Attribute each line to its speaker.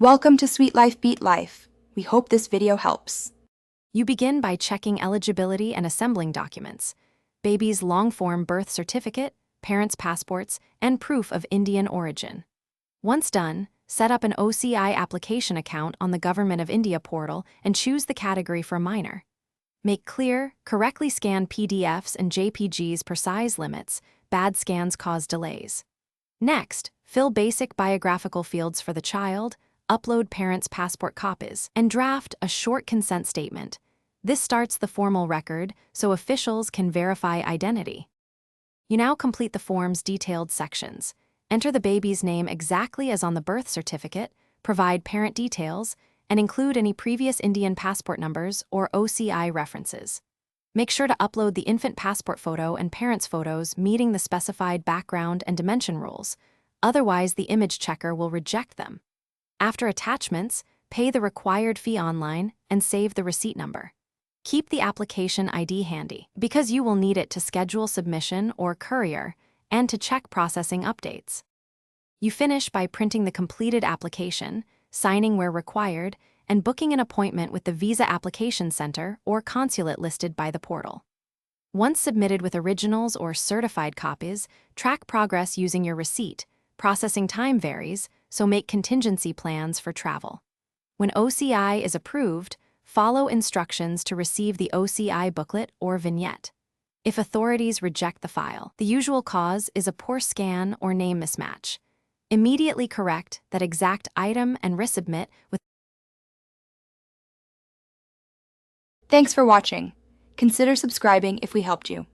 Speaker 1: Welcome to Sweet Life Beat Life. We hope this video helps.
Speaker 2: You begin by checking eligibility and assembling documents: baby's long-form birth certificate, parents' passports, and proof of Indian origin. Once done, set up an OCI application account on the Government of India portal and choose the category for minor. Make clear, correctly scanned PDFs and JPGs per size limits. Bad scans cause delays. Next, fill basic biographical fields for the child, upload parents' passport copies, and draft a short consent statement. This starts the formal record so officials can verify identity. You now complete the form's detailed sections. Enter the baby's name exactly as on the birth certificate, provide parent details, and include any previous Indian passport numbers or OCI references. Make sure to upload the infant passport photo and parents' photos meeting the specified background and dimension rules. Otherwise, the image checker will reject them. After attachments, pay the required fee online and save the receipt number. Keep the application ID handy, because you will need it to schedule submission or courier and to check processing updates. You finish by printing the completed application, signing where required, and booking an appointment with the Visa Application Center or consulate listed by the portal. Once submitted with originals or certified copies, track progress using your receipt. Processing time varies, so make contingency plans for travel. When OCI is approved, follow instructions to receive the OCI booklet or vignette. If authorities reject the file, the usual cause is a poor scan or name mismatch. Immediately correct that exact item and resubmit with.
Speaker 1: Thanks for watching. Consider subscribing if we helped you.